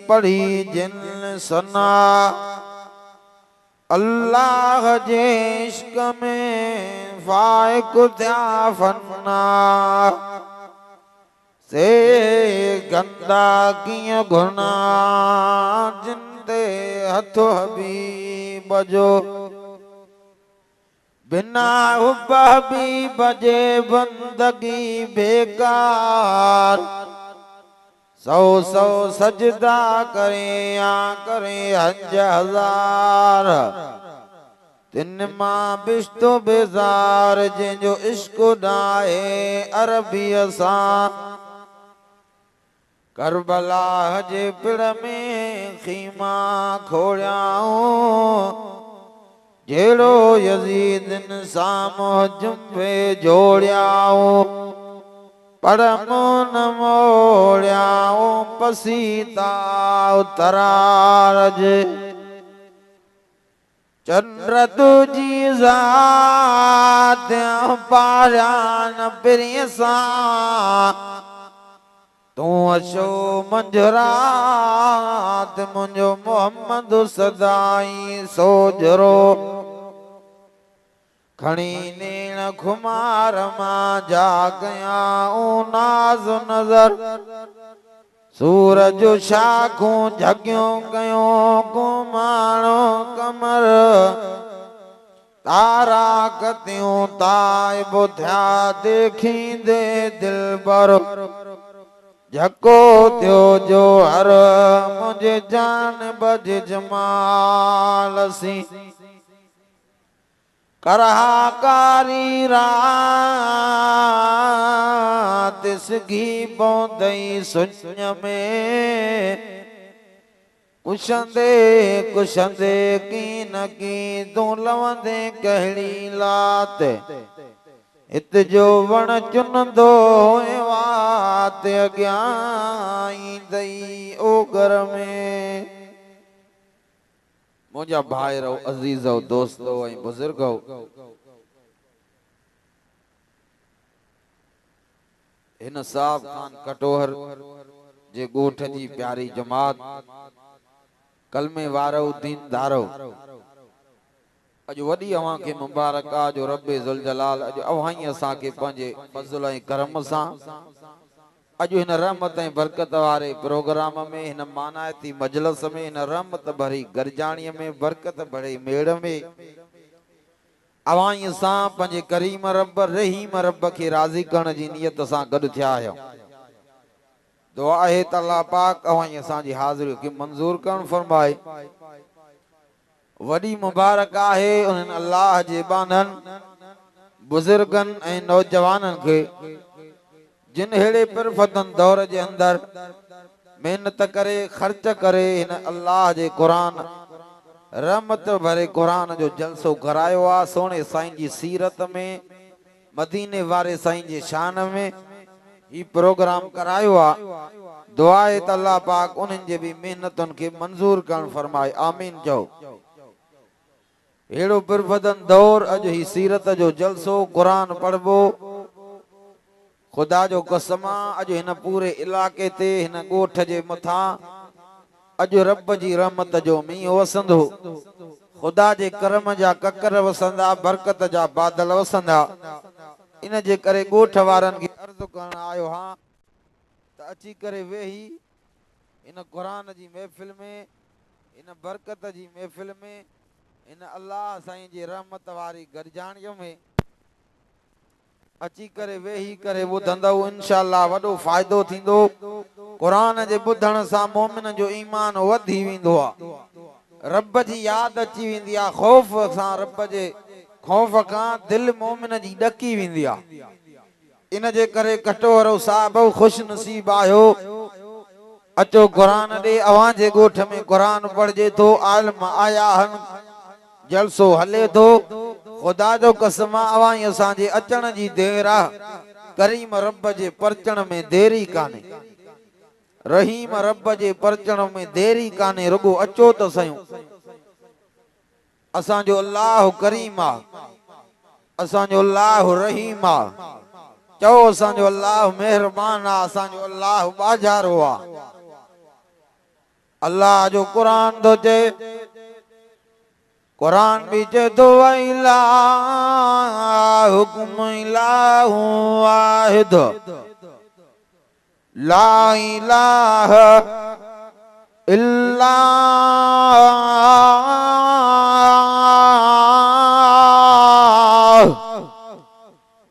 पढ़ी जिन सुना अल्लाह जे इश्क में फाइक थिया फन्ना से गंदा कीअं गुनाह जिंदे हथ हबीब जो बिना हुब हबीब जे बंदगी बेकार सौ सौ सजदा करे या करे हज हजार तिन मां बिश्तो बेजार जंहिंजो इश्क डाहे अरबीअ सां करबला जे पिड़ में खीमा खोड़ियाऊं जेड़ो यजीदन सां जुम्बे जोड़ियाऊं पर मुन मोड़ियाऊं पसीता तरारज चंद्र तुझी ज़ात पारान पिरीअ सां तू अशो मंझरात मुंहिंजो मोहम्मद सदाई सोजरो खणी नेण खुमार मां जागयाऊं नाज़ नज़र सूरज शाखूं झगियूं कयूं घुमाणो कमर तारा कतियूं ताइब थिया देखींदे दिलबर झको थियो जो हर मुझे जान बज जमाल सी करहाकारी रात सगी पौंदई सुञ में कुशंदे कुशंदे की न की तूं लवंदे कहिड़ी लात इत जो वण चुनंदो वात अॻियां ईंदई ओगर में मुझा भाइरो अज़ीज़ो दोस्तो ऐं बुज़ुर्गो हिन साहब खान कटोहर जे ॻोठ जी प्यारी जमात कलमे वारो दीनदारो अॼु वॾी अवां खे मुबारक आहे जो रब्बे ज़ुल जलाल अॼु अवां असां खे पंहिंजे फज़ल ऐं करम सां अॼु हिन रहमत ऐं बरकत वारे प्रोग्राम में हिन मानायती मजलिस में हिन रहमत भरी गरजाणीअ में बरकत भरे मेड़ में अवां सां पंहिंजे करीम रब रहीम रब खे राज़ी करण जी नियत सां गॾु थिया आहियूं। दुआ आहे त अल्लाह पाक अवां असांजी हाज़िरी खे मंज़ूर करण फरमाए। वॾी मुबारक आहे उन्हनि अल्लाह जे बाननि बुज़ुर्गनि ऐं नौजवाननि खे जिन हेड़े पिरफतन दौर जे अंदर मेहनत करे खर्च करे हिन अल्लाह जे कुरान रहमत भरे कुरान जो जलसो करायो आहे। सोने साईं जी सीरत में मदीने वारे साईं जे शान में ही प्रोग्राम करायो आहे। दुआ आहे त अल्लाह पाक उन्हनि जे बि मेहनतुनि खे मंज़ूर करण फरमाए। आमीन चओ। हेड़ो पिरफतन दौर अॼु ही सीरत जो जलसो कुरान पढ़बो खुदा जो कसम अॼु हिन पूरे इलाके ते हिन ॻोठ जे मथां अॼु रब जी रहमत जो मींहुं वसंदो। खुदा जे करम जा ककर वसंदा बरकत जा बादल वसंदा। इन जे करे ॻोठ वारनि खे अर्ज़ करण आयो हां त अची करे वेही इन क़ुरान जी महफ़िल में इन बरकत जी महफ़िल में इन अल्लाह साईं जी रहमत वारी गरजाणीअ में अची करे वेही करे ॿुधंदव इंशाअल्लाह वॾो फ़ाइदो थींदो। क़ुरान जे ॿुधण सां मोमिन जो ईमान वधी वेंदो आहे। रब जी यादि अची वेंदी आहे। ख़ौफ़ सां रब जे ख़ौफ़ खां दिलि मोमिन जी ॾकी वेंदी आहे। इन जे करे कटोरो साहिब ख़ुशि नसीब आहियो। अचो क़ुरान ॾे अवां जे ॻोठ में क़ुरान पढ़जे थो आलिम आया आहिनि जलसो हले थो। खुदा जो कसम अवां असांजे अचण जी देर आहे। करीम रब जे परचण में देरी कान्हे। रहीम रब जे परचण में देरी कान्हे। रुगो अचो त सयूं। असांजो अल्लाह करीम आहे। असांजो अल्लाह रहीम आहे। चओ असांजो अल्लाह मेहरबान आहे। असांजो अल्लाह बाजारो आहे। अल्लाह जो कुरान तो चे कुरान भी चे तो हुकुम इलाहु वाहिद ला इलाहा इल्ला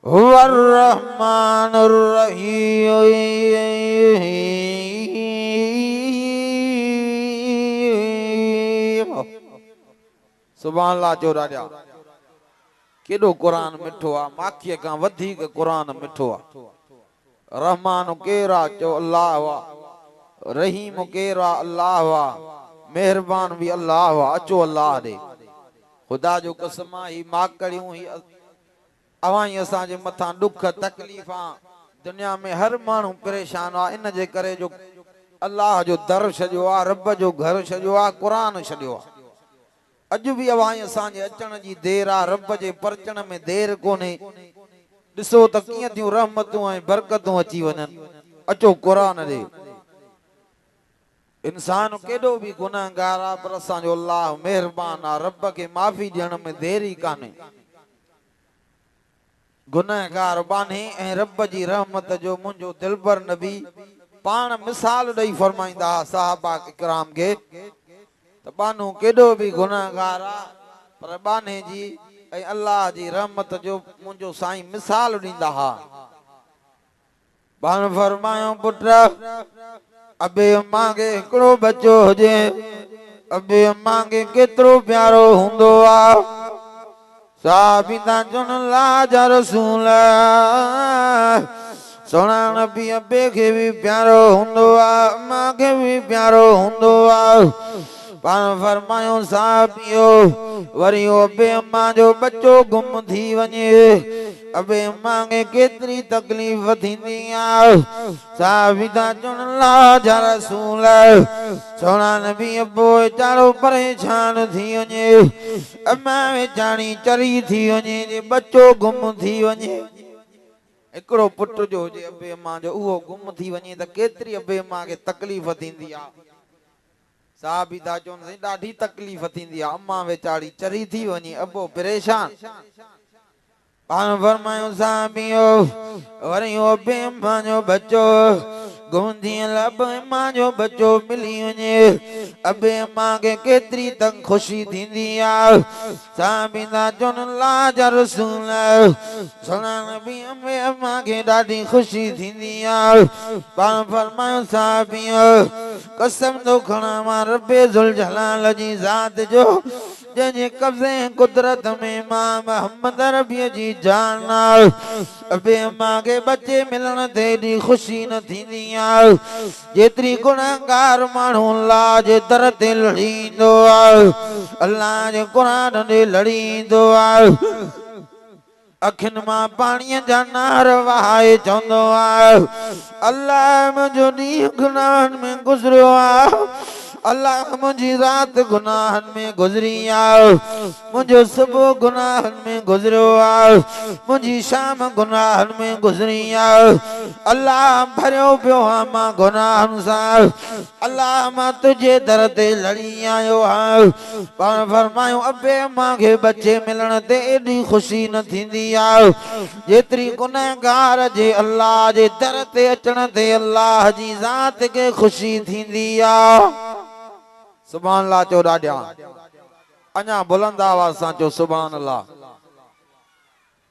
हुवर रहमानुर रहीम। सुभान अल्लाह जो राजा केडो कुरान मिठो आ माखीअ खां वधीक कुरान मिठो आ। रहमान केरा चो अल्लाह वा रहीम केरा अल्लाह वा मेहरबान भी अल्लाह वा अचो अल्लाह दे खुदा जो कसम ही माकड़ियूं ही अवाई असांजे मथां दुख तकलीफ़ा दुनिया में हर माण्हू परेशान आ इन जे करे जो अल्लाह जो दर छॾियो आ रब जो घर छॾियो आ कुरान छॾियो आ। अॼु बि अवाई असांजे अचण जी देर आ रब जे परचण में देर कोन्हे। ॾिसो त कीअं थियूं रहमतूं ऐं बरकतूं अची वञनि। अचो कुरान ॾे इंसान केॾो बि गुनाहगार आ पर असांजो अल्लाह मेहरबान आ रब खे माफ़ी ॾियण में देरी कान्हे। गुनाहगार बान्हे ऐं रब जी रहमत जो मुंहिंजो दिलबर नबी पाण मिसाल ॾेई फरमाईंदा साहबा इकराम खे त बानू केॾो बि गुनाहगार आ पर बान्हे जी ऐं अल्लाह जी रहमत जो मुंहिंजो साईं मिसाल ॾींदा हा। बान फरमायो पुट अबे अम्मा खे हिकिड़ो बच्चो हुजे अबे अम्मा खे केतिरो प्यारो हूंदो आ। साबिता चुन ला जा रसूल सोना नबी अबे खे भी प्यारो हूंदो आ अम्मा खे भी प्यारो हूंदो आ। पाण फरमायो साबियो वरी अबे अम्मा जो बच्चो गुम थी वञे अबे अम्मा खे केतिरी तकलीफ़ थींदी आ। साबिता चुन ला जा रसूल सोना नबी अबो वीचारो परेशान थी वञे अम्मा वीचारी चरी थी वञे जे बच्चो गुम थी वञे। हिकिड़ो पुट जो हुजे अबे अम्मा जो उहो गुम थी वञे त केतिरी अबे अम्मा खे तकलीफ़ थींदी आ। साबिता चवनि ॾाढी तकलीफ़ थींदी आ अम्मा वीचारी चरी थी वञे अबो परेशान। पाण फरमायो साबियो वरी अबे अम्मा जो बच्चो गुम थियल अबे अम्मा जो बच्चो मिली वञे अबे अम्मा खे केतिरी तंग ख़ुशी थींदी आ। साबिता चुन ला जा रसूल सोना नबी अबे अम्मा खे ॾाढी ख़ुशी थींदी आ। पाण फरमायो साबियो कसम थो खणा मां रब्बे ज़ुल जलाल जी ज़ात जो जंहिंजे कब्ज़े कुदरत में मां मोहम्मद रबीअ जी जान अबे अम्मा खे बच्चे मिलण ते एॾी ख़ुशी न थींदी आ जेतिरी गुनाहगार माण्हू अल्लाह जे दर ते लड़ींदो आ अल्लाह जे क़ुरान ॾे लड़ींदो आ। अखियुनि मां पाणीअ जा नार वहाए चवंदो आ अल्लाह मुंहिंजो ॾींहुं गुनाहनि में गुज़रियो आ अल्लाह मुंहिंजी राति गुनाहनि में गुज़री आ मुंहिंजो सुबुह गुनाहनि में गुज़रियो आ मुंहिंजी शाम गुनाहनि में गुज़री आ अल्लाह भरियो पियो आ मां गुनाहनि सां अल्लाह मां तुंहिंजे दर ते लड़ी आयो आहियां। पाण फरमायो अबे अम्मा खे बच्चे मिलण ते एॾी ख़ुशी न थींदी आ जेतिरी गुनाहगार जे अल्लाह जे दर ते अचण ते अल्लाह जी ज़ात खे ख़ुशी थींदी आ। सुभान अल्लाह चो ॾाढा अञा बुलंद आवाज़ सां चो सुभान अल्लाह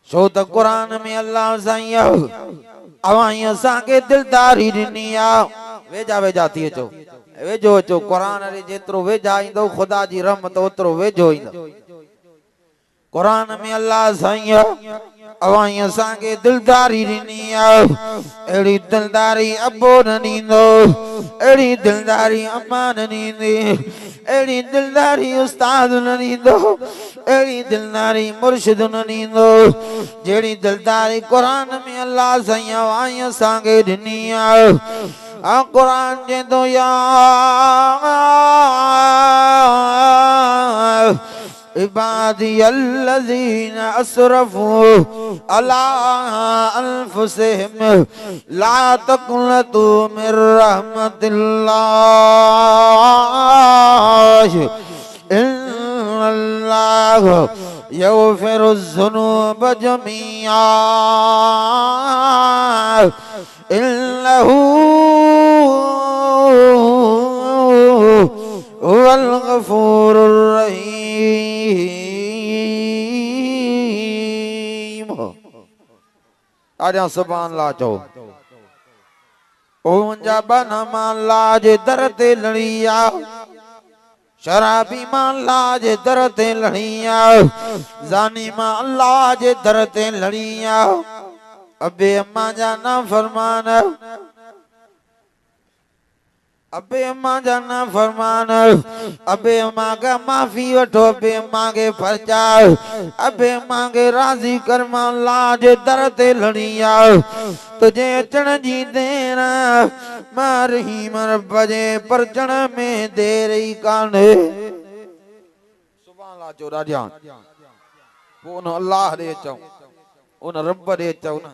छो त क़ुरान में अल्लाह साईं अवाई असांखे दिलदारी ॾिनी आ। वेझा वेझा थी अचो वेझो अचो क़ुरान ॾे जेतिरो वेझा ईंदो ख़ुदा जी रहमत ओतिरो वेझो ईंदो। क़ुरान में अल्लाह साईं अवाई असांखे दिलदारी ॾिनी आ अहिड़ी दिलदारी अबो न ॾींदो अहिड़ी दिलदारी अम्मा न ॾींदी अहिड़ी दिलदारी उस्ताद न ॾींदो अहिड़ी दिलदारी मुर्शिद न ॾींदो जहिड़ी दिलदारी क़ुरान में अल्लाह साईं अवाई असांखे ॾिनी आ। क़ुरान चवंदो या इबादी अल्लज़ीना असरफू अला अनफुसिहिम ला तक़नतू मिन रहमतिल्लाह यग़फ़िरुज़्ज़ुनूब जमीआ इन्नहू हुवल गफ़ूरुर रहीम। आजा सुभान अल्लाह चो। ओ मुंजा बना मान लाज दर ते लड़िया, शराबी मान लाज दर ते लड़िया, जानी मान लाज दर ते लड़िया। अबे अम्मा जाना फरमान, अबे अम्मा जाना फरमान, अबे अम्मा का माफी वठो, अबे अम्मा के फरजा, अबे अम्मा के राजी कर मान लाज दर ते लड़िया। तुझे अचण जी देर मारही मर बजे परचण में देर ही कान्हे। सुभान अल्लाह जो राजा वो उन अल्लाह रे चऊं, उन रब रे चऊं न।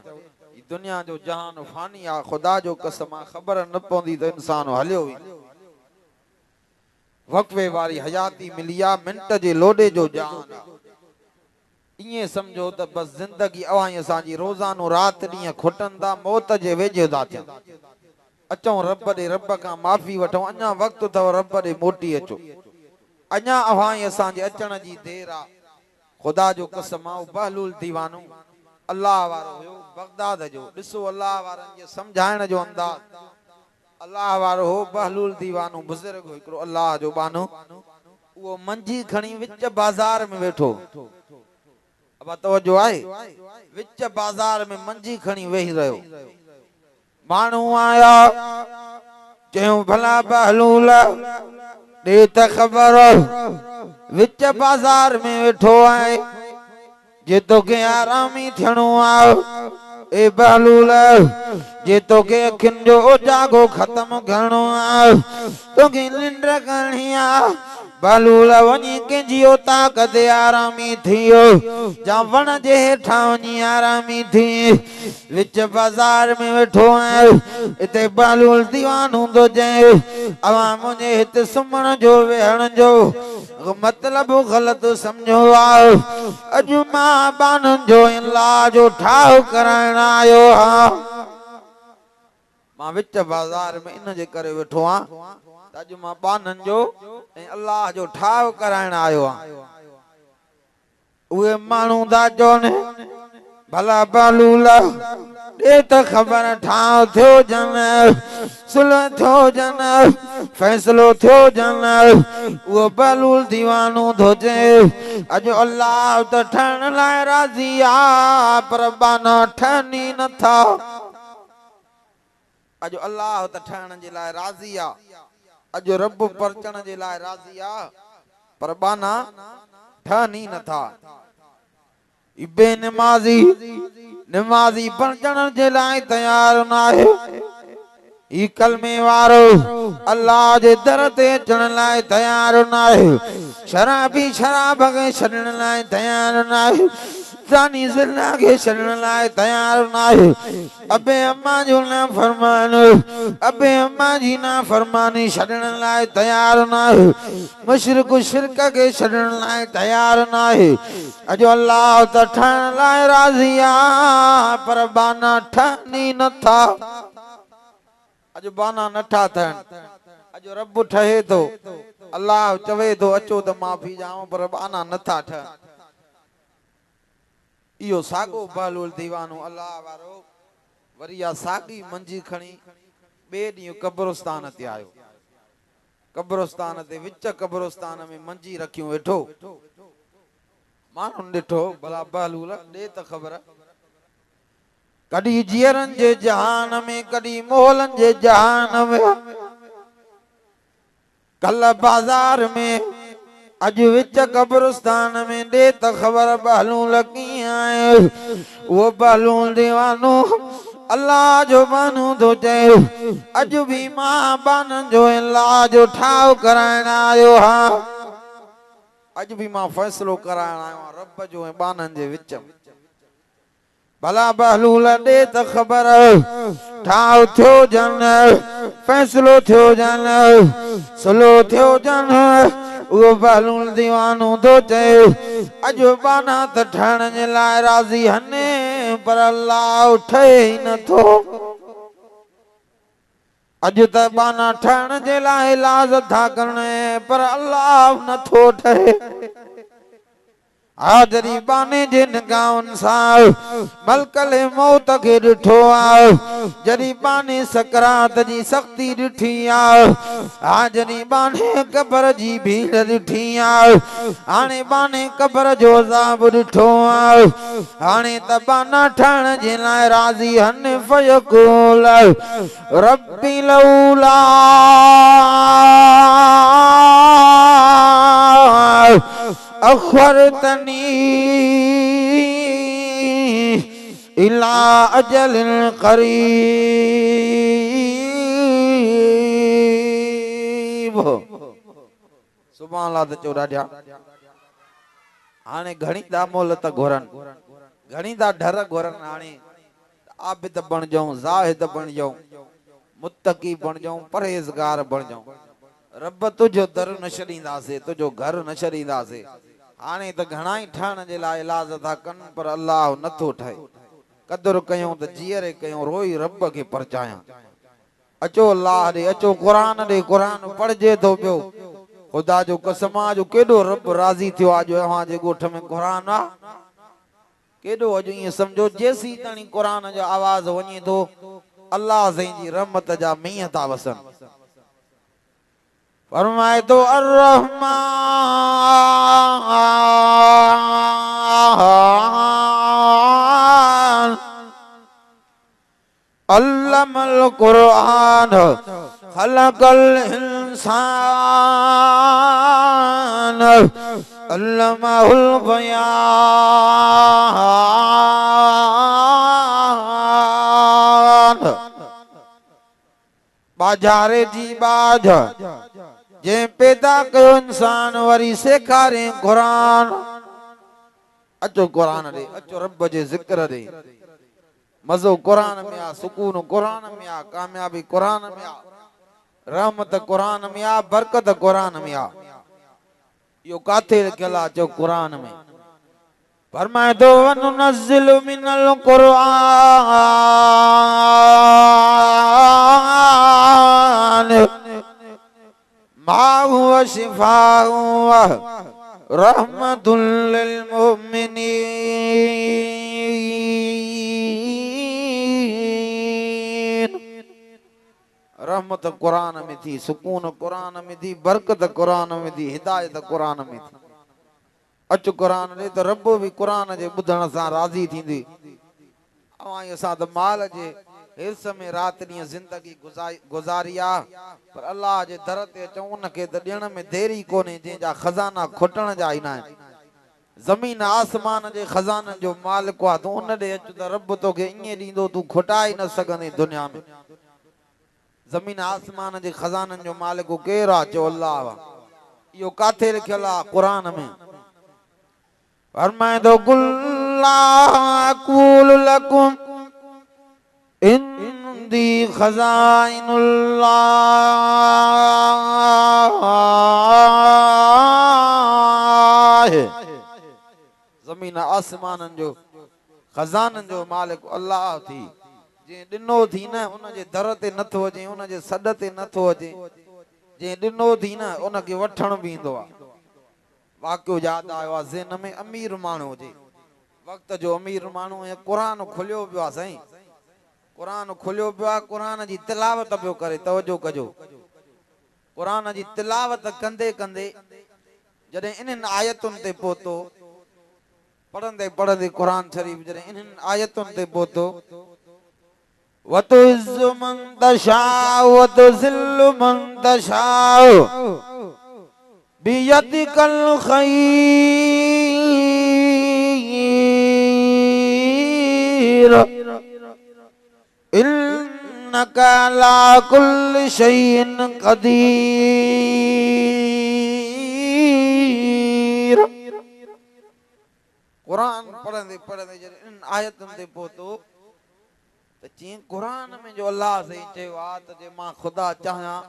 दुनिया जो जहान फानी आ, खुदा जो कसम आ, ख़बर न पवंदी त इंसान हलियो हुई। वक़्फ़े वारी हयाती मिली आ, मिंट जे लोॾे जो जहान आ। इएं समझो त बस जिंदगी अवां असांजी रोज़ानो रात ॾींहं खुटंदा, मौत जे वेझे था थियनि। अचूं रब ॾे, रब खां माफ़ी वठूं, अञा वक़्तु अथव रब ॾे मोटी अचो। अञा अवां असांजे अचण जी देर आ। खुदा जो कसम आ, बहलूल दीवानो अल्लाह वारो हुयो बगदाद जो। ॾिसो अल्लाह वारनि जे सम्झाइण जो अंदाज़। अल्लाह वारो हो बहलूल दीवानो बुज़ुर्ग हो हिकिड़ो अल्लाह जो बानो। वो मंजी खणी विच बाज़ार में वेठो। अब तवज्जो आहे, विच बाज़ार में मंजी खणी वेही रहियो। माण्हू आया, चयूं भला बहलूल ॾे त ख़बर, विच बाज़ार में वेठो आहे, जे तोखे आरामी थियणो आहे। ए बहलूल जे तोखे अखियुनि जो उजागो ख़त्म करणो आहे, तोखे निंड करणी आहे। बहलूल वञी कंहिंजी ताक़त ते आरामी थियो, जा वण जे हेठां वञी आरामी थी। विच बाज़ार में वेठो आहे, हिते बहलूल दीवान हूंदो चए अवां मुंहिंजे हिते सुम्हण जो वेहण जो मतलब ग़लत समझो आहे। अॼु मां बाननि जो इलाज ठाह कराइण आयो आहियां। मां विच बाज़ार में इन जे करे वेठो आहियां त अॼु मां बाननि जो ऐं अल्लाह जो ठाह कराइण आयो आहियां। उहे माण्हू था चवनि भला बहलूल ॾे त ख़बर ठाह थियो जन, सुलह थियो जन, फैसलो थियो जन। वो बहलूल दीवानो थो चए अॼु अल्लाह त ठहण लाइ राज़ी आ, पर बाना ठहनि नथा। अॼु अल्लाह त ठहण जे लाइ राज़ी आ, अॼु रब परचण जे लाइ राज़ी आ, पर बाना ठहनि नथा। बेनमाज़ी नमाज़ी परचण जे लाइ तयार न आहे। ही कलमे वारो अल्लाह जे दर ते अचण लाइ तयार न आहे। शराबी शराब खे छॾण लाइ तयार न आहे। ज़ानी ज़िना खे छॾण लाइ तयार न आहे। अबे अम्मा जो ना फरमान, अबे अम्मा जी ना फरमानी छॾण लाइ तयार न आहे। मुशरिक शिरक खे छॾण लाइ तयार न आहे। अॼु अल्लाह त ठहण लाइ राज़ी आ, पर बाना ठहनि नथा। अॼु बाना नथा थियनि। अॼु रब ठहे थो, अल्लाह चवे थो अचो त माफ़ी ॾियांव, पर बाना नथा ठहनि। इहो साॻो बहलूल दीवानो अल्लाह वारो वरी आ साॻी मंजी खणी ॿिए ॾींहुं कब्रस्तान ते आयो। कब्रस्तान ते विच कब्रस्तान में मंजी रखियूं वेठो। माण्हुनि ॾिठो भला बहलूल ॾे त ख़बर, कॾहिं जीअरनि जे जहान में, कॾहिं मोहलनि जे जहान में, कल बाज़ार में, अॼु विच कब्रस्तान में ॾे त ख़बर बहलूल कीअं आहे। वो बहलूल दीवानो अल्लाह जो बानो थो चए अॼु बि मां बाननि जो इलाज ठाह कराइण आयो आहियां। अॼु बि मां फ़ैसिलो कराइण आयो आहियां रब जो ऐं बाननि जे विच में। भला बहलूल ॾे त ख़बर, ठाह थियो जन, फैसलो थियो जन, सुलो थियो जन, वो बहलूल दीवानो तो चए अजो बाना त ठहण जे लाइ राज़ी हने पर अल्लाह ठहे ही नथो। अज त बाना ठहण जे लाइ इलाज था करने पर अल्लाह नथो ठहे। जरी बाने जे निगाहुनि सां मलकल मौत खे ॾिठो आहे, जरी बाने सकरात जी सख़्ती ॾिठी आहे, जरी बाने कबर जी भीड़ ॾिठी आहे, हाणे बाने कबर जो अज़ाब ॾिठो आहे, हाणे त बाना ठहण जे लाइ राज़ी हन फयक़ूल रब्बी लौला अखरतनी इला अजल करीब। सुभान अल्लाह त चो ॾाढा हाणे घणी दा मोल त घुरन, घणी दा डर घुरन। हाणे आबिद बणजऊं, ज़ाहिद बणजऊं, मुत्तकी बणजऊं, परहेज़गार बणजऊं। रब तुझो दर न छॾींदासीं, तुझो घर न छॾींदासीं। हाणे त घणा ई ठहण जे लाइ इलाज था कनि पर अल्लाह नथो ठहे। क़दुरु कयूं त जीअरे कयूं, रोई रब खे परचायां। अचो अल्लाह ॾे, अचो क़ुरान ॾे, क़ुरान पढ़जे थो पियो। ख़ुदा जो कसम आहे जो केॾो रब राज़ी थियो आहे जो अव्हां जे ॻोठ में क़ुरान आहे। केॾो अॼु ईअं सम्झो जेसीं ताईं क़ुरान जो आवाज़ वञे थो अल्लाह साईं जी रहमत जा मींहं था वसनि। फरमाए तो अर्रहमान अल्लमल कुरान खलकल इंसान अल्लमहुल बयान। बाजारे जी बाज जे पैदा कयो इंसान वरी सेखारे क़ुरान। अचो क़ुरान ॾे, अचो रब जे ज़िक्र ॾे। मज़ो क़ुरान में आ, सुकून क़ुरान में आ, कामयाबी क़ुरान में आ, रहमत क़ुरान में आ, बरकत क़ुरान में आ। इहो काथे लिखियल आहे? अचो क़ुरान में। फरमाए तो वनुनज़्ज़िलु मिनल क़ुरआन मा हुवा शिफाउ व रहमतुल लिल मुमिनीन। रहमत क़ुरान में थी, सुकून क़ुरान में थी, बरकत क़ुरान में थी, हिदायत क़ुरान में थी। अच क़ुरान ॾे त रब बि क़ुरान जे ॿुधण सां राज़ी थींदी। असां त माल जे हिर्स में राति ॾींहं ज़िंदगी गुज़ारी आहे पर अल्लाह जे दर ते अचूं उनखे त ॾियण में देरी कोन्हे जंहिंजा खज़ाना खुटण जा ई न आहिनि। ज़मीन आसमान जे खज़ाननि जो मालिक आहे, तूं उन ॾे अच त रब तोखे ईअं ॾींदो तूं खुटाए न सघंदे दुनिया में। ज़मीन आसमान जे खज़ाननि जो मालिक केरु आहे? चओ अल्लाह। इहो काथे लिखियल आहे? क़ुरान में। फरमाए तो कुल ला अक़ूलु लकुम इंदी खज़ाइनुल्लाह। ज़मीन आसमाननि जो खज़ाननि जो मालिक अल्लाह थी। जे ॾिनो थी न उनजे दर ते नथो अचे, उनजे सॾ ते नथो अचे। जे ॾिनो थी न उनखे वठण बि ईंदो आहे। वाक़ियो यादि आयो आहे, ज़हन में अमीर माण्हू हुजे, वक़्त जो अमीर माण्हू ऐं क़ुरान खुलियो पियो आहे। साईं क़ुरान खुलियो पियो आहे, क़ुरान जी तिलावत पियो करे। तवजो कजो, क़ुरान जी तिलावत कंदे कंदे जॾहिं इन्हनि आयतुनि ते पहुतो, पढ़ंदे पढ़ंदे क़ुरान शरीफ़ जॾहिं इन्हनि आयतुनि ते पहुतो, वतुइज़्ज़ु मन तशाउ वतुज़िल्लु मन तशाउ बियदिकल खैर इन्नका अला कुल्लि शैइन क़दीर। क़ुरान पढ़ंदे पढ़ंदे जॾहिं इन आयतुनि ते पहुतो त जीअं क़ुरान में जो अल्लाह साईं चयो आहे त जे मां ख़ुदा चाहियां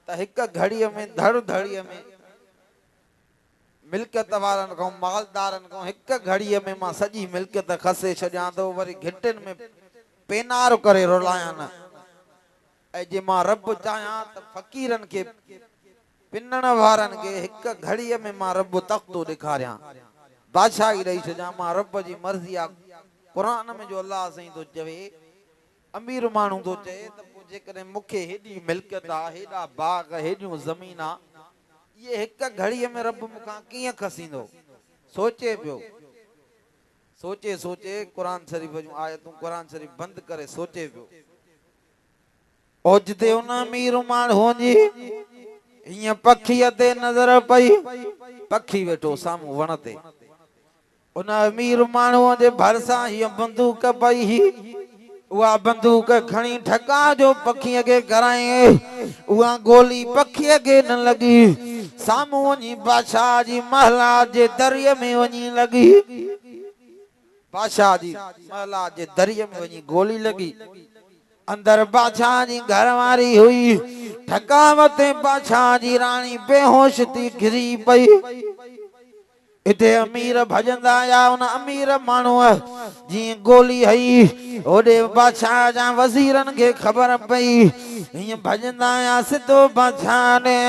त हिक घड़ीअ में धड़ धड़ीअ में मिल्कियत वारनि खां मालदारनि खां हिक घड़ीअ में मां सॼी मिल्कियत खसे छॾियां थो वरी घिटिन में पेनार करे रुलायां न ऐं जे मां रब चाहियां त फ़कीरनि खे पिनण वारनि खे हिक घड़ीअ में मां रब तख़्तो ॾेखारियां बादशाही ॾेई छॾियां मां रब जी मर्ज़ी आहे क़ुरान में जो अलाह साईं थो चवे अमीर माण्हू थो चए त पोइ जेकॾहिं मूंखे हेॾी मिल्कियत आहे हेॾा बाग़ हेॾियूं ज़मीन आहे ये हिक घड़ीअ में रब मूंखां कीअं खसींदो सोचे पियो सोचे सोचे क़ुरान शरीफ़ जूं आयतूं क़ुरान शरीफ़ बंदि करे सोचे पियो ओजते उन अमीर माण्हूअ जी हीअं पखीअ ते नज़र पई पखी वेठो साम्हूं वण ते उन अमीर माण्हूअ जे भरिसां हीअ बंदूक पई उहा बंदूक खणी ठका जो पखीअ खे कराए उहा गोली पखीअ खे न लॻी साम्हूं वञी बादशाह जी महला जे दरिया में वञी लॻी बादशाह जी महला जे दरिया में वञी गोली लॻी अंदर बादशाह जी घरवारी हुई ठकावत बादशाह जी राणी बेहोश थी घिरी पई इते अमीर भजंदा आया उन अमीर माण्हूअ जीअं गोली हई ओॾे बादशाह जा वज़ीरनि खे ख़बर पई हीअं भजंदा आया सिधो बादशाह ने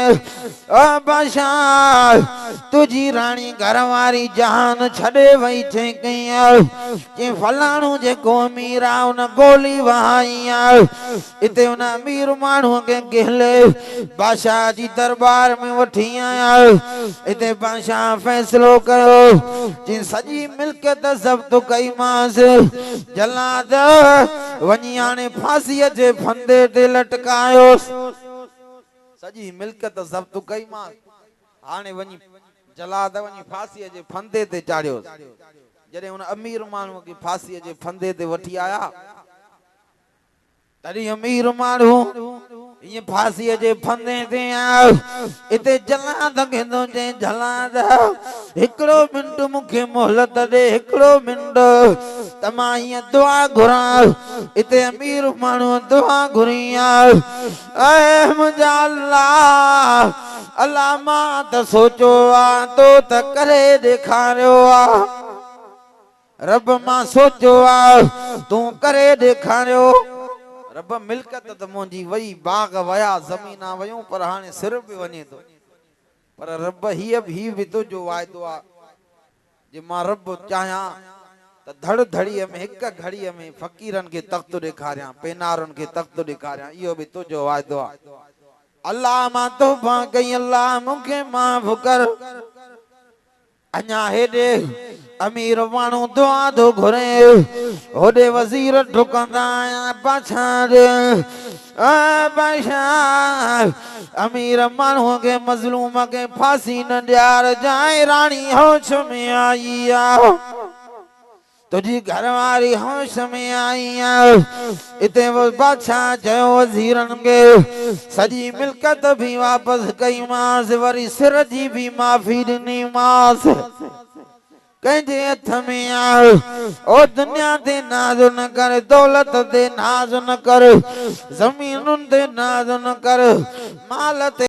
ओ बादशाह तुंहिंजी राणी घरवारी जहान छॾे वई थे कई जे फलाणो जेको अमीर आहे उन गोली वहाई आहे इते उन अमीर माण्हूअ खे गिले बादशाह जी दरबार में वठी आया इते बादशाह फ़ैसिलो जी सॼी मिल्कियत ज़ब्त कईमांसि जलाद वञी हाणे फांसीअ जे फंदे ते लटकायोसि सॼी मिल्कियत ज़ब्त कईमांसि हाणे वञी जलाद वञी फांसीअ जे फंदे ते चाढ़ियोसि जॾहिं हुन अमीर माण्हूअ खे फांसीअ जे फंदे ते वठी आया तॾहिं अमीर माण्हू हीअं फांसीअ जे फंदे ते आयो इते जलाद खे थो चए जलाद हिकिड़ो मिंट मूंखे मोहलत ॾे हिकिड़ो मिंट त मां हीअं दुआ घुरां इते अमीर माण्हू दुआ घुरी ऐं मुंहिंजा अल्लाह अल्लाह मां त सोचियो आहे तो त करे ॾेखारियो आहे रब मां सोचियो आहे तूं करे ॾेखारियो रब मिल्कियत त मुंहिंजी वई बाग वया ज़मीना वयूं पर हाणे सिर बि वञे थो पर रब हीअ बि तुंहिंजो वाइदो आहे जे मां रब चाहियां त धड़ धड़ीअ में हिक घड़ीअ में फ़कीरनि खे तख़्त ॾेखारियां पेनारुनि खे तख़्त ॾेखारियां इहो बि तुंहिंजो वाइदो आहे अल्लाह मां तौबा कई अल्लाह मूंखे माफ़ कर अञा हेॾे अमीर माण्हू दुआ थो घुरे होॾे वज़ीर डुकंदा आया बादशाह अमीर माण्हूअ खे मज़लूम खे फांसी न ॾियारजांइ राणी होश में आई आहे तुंहिंजी घरवारी होश में आई आहे इते बादशाह चयो वज़ीरनि खे सॼी मिल्कियत बि वापसि कईमांसि वरी सिर जी बि माफ़ी ॾिनीमांसि कंहिंजे हथ में आहे ओ दुनिया ते नाज़ न कर दौलत ते नाज़ न कर ज़मीनुनि ते नाज़ न कर माल ते